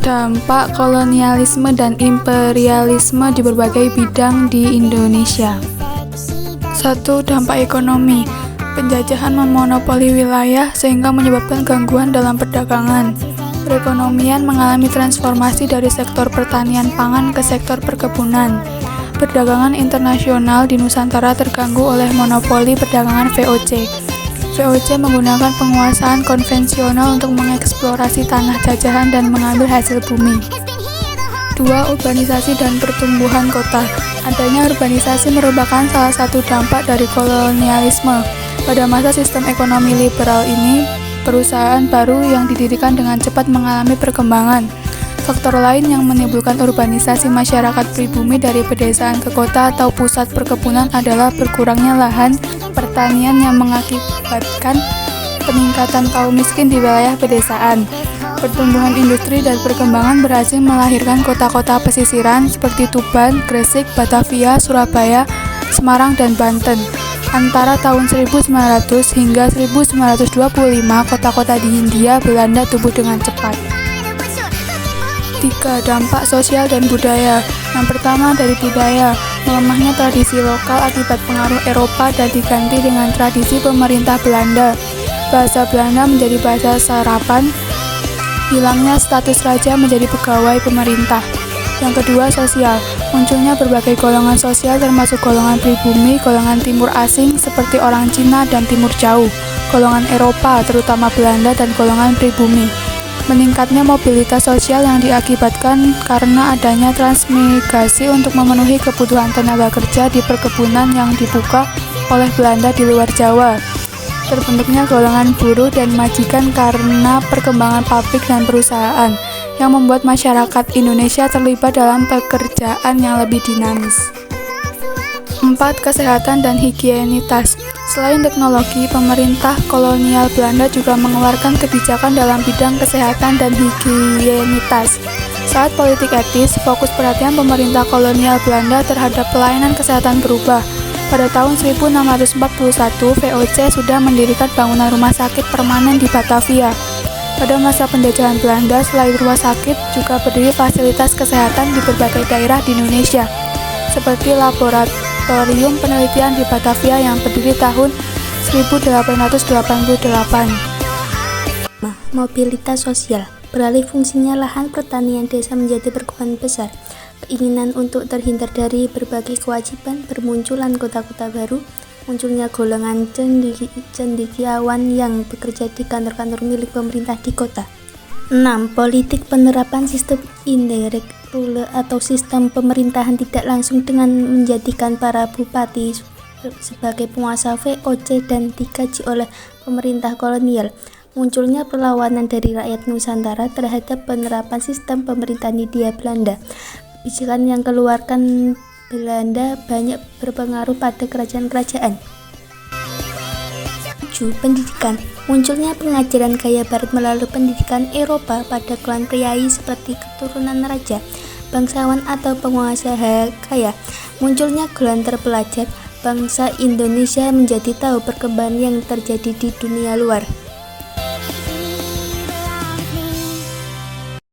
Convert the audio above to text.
Dampak kolonialisme dan imperialisme di berbagai bidang di Indonesia. 1. Dampak ekonomi. Penjajahan memonopoli wilayah sehingga menyebabkan gangguan dalam perdagangan. Perekonomian mengalami transformasi dari sektor pertanian pangan ke sektor perkebunan. Perdagangan internasional di Nusantara terganggu oleh monopoli perdagangan VOC. VOC menggunakan penguasaan konvensional untuk mengeksplorasi tanah jajahan dan mengambil hasil bumi. 2. Urbanisasi dan pertumbuhan kota. Adanya urbanisasi merupakan salah satu dampak dari kolonialisme. Pada masa sistem ekonomi liberal ini, perusahaan baru yang didirikan dengan cepat mengalami perkembangan. Faktor lain yang menimbulkan urbanisasi masyarakat pribumi dari pedesaan ke kota atau pusat perkebunan adalah berkurangnya lahan pertanian yang mengakibatkan peningkatan kaum miskin di wilayah pedesaan. Pertumbuhan industri dan perkembangan berhasil melahirkan kota-kota pesisiran seperti Tuban, Gresik, Batavia, Surabaya, Semarang, dan Banten. Antara tahun 1900 hingga 1925, kota-kota di Hindia Belanda tumbuh dengan cepat. 3. Dampak sosial dan budaya. Yang pertama dari budaya, melemahnya tradisi lokal akibat pengaruh Eropa dan diganti dengan tradisi pemerintah Belanda. Bahasa Belanda menjadi bahasa serapan, hilangnya status raja menjadi pegawai pemerintah. Yang kedua, sosial. Munculnya berbagai golongan sosial termasuk golongan pribumi, golongan timur asing seperti orang Cina dan timur jauh, golongan Eropa terutama Belanda, dan golongan pribumi. Meningkatnya mobilitas sosial yang diakibatkan karena adanya transmigrasi untuk memenuhi kebutuhan tenaga kerja di perkebunan yang dibuka oleh Belanda di luar Jawa. Terbentuknya golongan buruh dan majikan karena perkembangan pabrik dan perusahaan yang membuat masyarakat Indonesia terlibat dalam pekerjaan yang lebih dinamis. 4. Kesehatan dan higienitas. Selain teknologi, pemerintah kolonial Belanda juga mengeluarkan kebijakan dalam bidang kesehatan dan higienitas. Saat politik etis, fokus perhatian pemerintah kolonial Belanda terhadap pelayanan kesehatan berubah. Pada tahun 1641, VOC sudah mendirikan bangunan rumah sakit permanen di Batavia. Pada masa penjajahan Belanda, selain rumah sakit, juga berdiri fasilitas kesehatan di berbagai daerah di Indonesia, seperti laboratorium penelitian di Batavia yang berdiri tahun 1888. Mobilitas sosial. Beralih fungsinya lahan pertanian desa menjadi perkebunan besar. Keinginan untuk terhindar dari berbagai kewajiban, bermunculan kota-kota baru, munculnya golongan cendekiawan yang bekerja di kantor-kantor milik pemerintah di kota. 6. Politik penerapan sistem indirect rule atau sistem pemerintahan tidak langsung dengan menjadikan para bupati sebagai penguasa VOC dan digaji oleh pemerintah kolonial. Munculnya perlawanan dari rakyat Nusantara terhadap penerapan sistem pemerintahan Hindia Belanda. Kebijakan yang keluarkan Belanda banyak berpengaruh pada kerajaan-kerajaan. 7. Pendidikan. Munculnya pengajaran gaya barat melalui pendidikan Eropa pada klan priai seperti keturunan raja, bangsawan atau penguasa kaya. Munculnya golongan terpelajar, bangsa Indonesia menjadi tahu perkembangan yang terjadi di dunia luar.